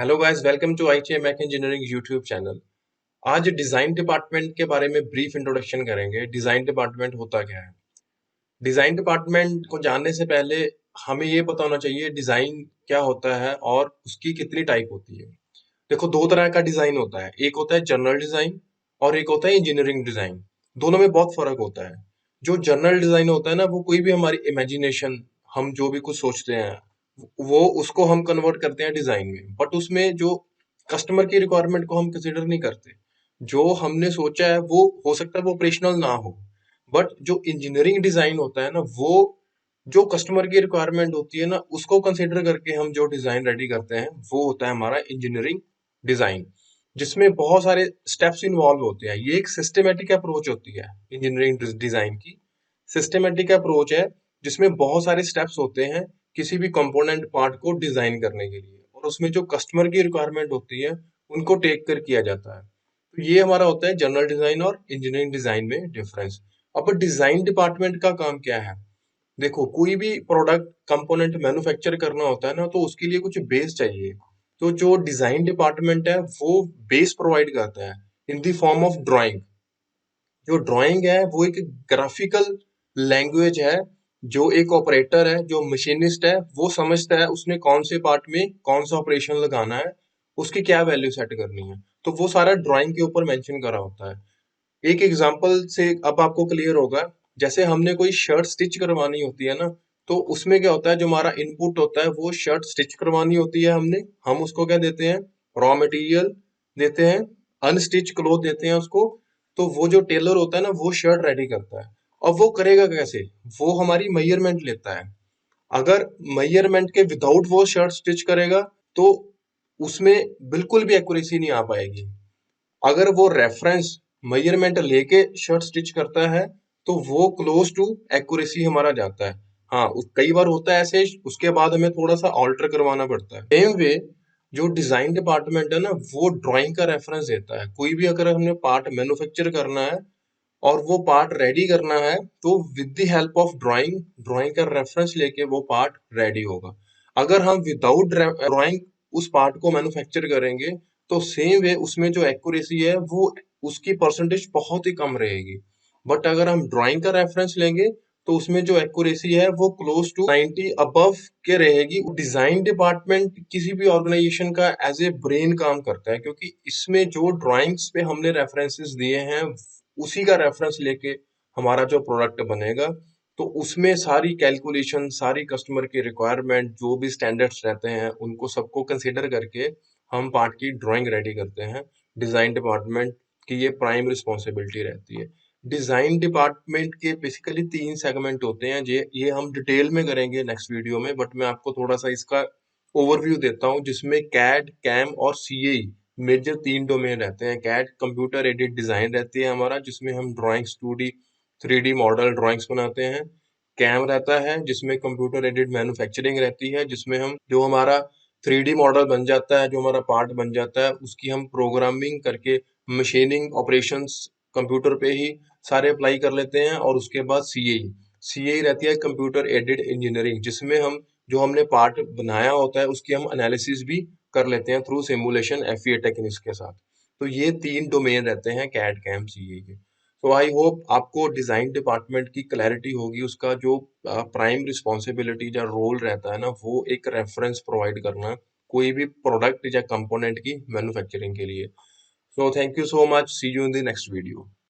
Hello guys, welcome to ITI mech engineering YouTube channel. आज design department के बारे में ब्रीफ इंट्रोडक्शन करेंगे। डिजाइन डिपार्टमेंट होता क्या है। डिजाइन डिपार्टमेंट को जानने से पहले हमें ये पता होना चाहिए डिजाइन क्या होता है और उसकी कितनी टाइप होती है। देखो, दो तरह का डिजाइन होता है, एक होता है जनरल डिजाइन और एक होता है इंजीनियरिंग डिजाइन। दोनों में बहुत फर्क होता है। जो जनरल डिजाइन होता है ना, वो कोई भी हमारी इमेजिनेशन, हम जो भी कुछ सोचते हैं वो उसको हम कन्वर्ट करते हैं डिजाइन में, बट उसमें जो कस्टमर की रिक्वायरमेंट को हम कंसिडर नहीं करते। जो हमने सोचा है वो हो सकता है वो ऑपरेशनल ना हो, बट जो इंजीनियरिंग डिजाइन होता है ना, वो जो कस्टमर की रिक्वायरमेंट होती है ना, उसको कंसिडर करके हम जो डिजाइन रेडी करते हैं वो होता है हमारा इंजीनियरिंग डिजाइन, जिसमें बहुत सारे स्टेप्स इन्वॉल्व होते हैं। ये एक सिस्टमेटिक अप्रोच होती है इंजीनियरिंग डिजाइन की। सिस्टमेटिक अप्रोच है जिसमें बहुत सारे स्टेप्स होते हैं किसी भी कंपोनेंट पार्ट को डिजाइन करने के लिए, और उसमें जो कस्टमर की रिक्वायरमेंट होती है उनको टेक कर किया जाता है। तो ये हमारा होता है जनरल डिजाइन और इंजीनियरिंग डिजाइन में डिफरेंस। अब डिजाइन डिपार्टमेंट का काम क्या है। देखो, कोई भी प्रोडक्ट कंपोनेंट मैन्युफैक्चर करना होता है ना, तो उसके लिए कुछ बेस चाहिए। तो जो डिजाइन डिपार्टमेंट है वो बेस प्रोवाइड करता है in the form of drawing. जो ड्राइंग है वो एक ग्राफिकल लैंग्वेज है। जो एक ऑपरेटर है, जो मशीनिस्ट है, वो समझता है उसने कौन से पार्ट में कौन सा ऑपरेशन लगाना है, उसकी क्या वैल्यू सेट करनी है। तो वो सारा ड्राइंग के ऊपर मेंशन करा होता है। एक एग्जांपल से अब आपको क्लियर होगा। जैसे हमने कोई शर्ट स्टिच करवानी होती है ना, तो उसमें क्या होता है, जो हमारा इनपुट होता है वो शर्ट स्टिच करवानी होती है। हम उसको क्या देते हैं, रॉ मटेरियल देते हैं, अनस्टिच क्लोथ देते हैं उसको। तो वो जो टेलर होता है ना, वो शर्ट रेडी करता है। अब वो करेगा कैसे, वो हमारी मेजरमेंट लेता है। अगर मेजरमेंट के विदाउट वो शर्ट स्टिच करेगा तो उसमें बिल्कुल भी एक्यूरेसी नहीं आ पाएगी। अगर वो रेफरेंस मेजरमेंट लेके शर्ट स्टिच करता है तो वो क्लोज टू एक्यूरेसी हमारा जाता है। हाँ, कई बार होता है ऐसे, उसके बाद हमें थोड़ा सा ऑल्टर करवाना पड़ता है। सेम वे जो डिजाइन डिपार्टमेंट है ना, वो ड्राइंग का रेफरेंस देता है। कोई भी अगर हमने पार्ट मैन्युफैक्चर करना है और वो पार्ट रेडी करना है, तो with the help of drawing, drawing का रेफरेंस लेके वो पार्ट रेडी होगा। अगर हम विदाउट ड्राइंग उस पार्ट को मैन्युफैक्चर करेंगे, तो सेम वे उसमें जो एक्यूरेसी है वो उसकी परसेंटेज बहुत ही कम रहेगी। बट अगर हम ड्राइंग का रेफरेंस लेंगे तो उसमें जो एक्यूरेसी है वो क्लोज टू 90 अबव के रहेगी। डिजाइन डिपार्टमेंट किसी भी ऑर्गेनाइजेशन का एज ए ब्रेन काम करता है, क्योंकि इसमें जो ड्राइंग्स पे हमने रेफरेंसेस दिए हैं उसी का रेफरेंस लेके हमारा जो प्रोडक्ट बनेगा। तो उसमें सारी कैलकुलेशन, सारी कस्टमर की रिक्वायरमेंट, जो भी स्टैंडर्ड्स रहते हैं उनको सबको कंसिडर करके हम पार्ट की ड्राइंग रेडी करते हैं। डिजाइन डिपार्टमेंट की ये प्राइम रिस्पॉन्सिबिलिटी रहती है। डिजाइन डिपार्टमेंट के बेसिकली तीन सेगमेंट होते हैं। ये हम डिटेल में करेंगे नेक्स्ट वीडियो में, बट मैं आपको थोड़ा सा इसका ओवरव्यू देता हूँ, जिसमें कैड, कैम और सीएई मेजर तीन डोमेन रहते हैं। कैड कंप्यूटर एडेड डिजाइन रहती है हमारा, जिसमें हम drawings, 2D 3D model drawings बनाते हैं। कैम रहता है जिसमें कंप्यूटर एडेड मैन्युफैक्चरिंग रहती है, जिसमें हम जो हमारा 3D मॉडल बन जाता है, जो हमारा पार्ट बन जाता है, उसकी हम प्रोग्रामिंग करके मशीनिंग ऑपरेशंस कंप्यूटर पे ही सारे अप्लाई कर लेते हैं। और उसके बाद सीएई, सीएई रहती है कंप्यूटर एडेड इंजीनियरिंग, जिसमें हम जो हमने पार्ट बनाया होता है उसकी हम एनालिसिस भी कर लेते हैं थ्रू सिमुलेशन एफईए टेक्निक्स के साथ। तो ये तीन डोमेन रहते हैं कैड, कैम, सीए के। तो आई होप आपको डिजाइन डिपार्टमेंट की क्लैरिटी होगी। उसका जो प्राइम रिस्पॉन्सिबिलिटी या रोल रहता है ना, वो एक रेफरेंस प्रोवाइड करना कोई भी प्रोडक्ट या कंपोनेंट की मैन्युफैक्चरिंग के लिए। So thank you so much, see you in the next video.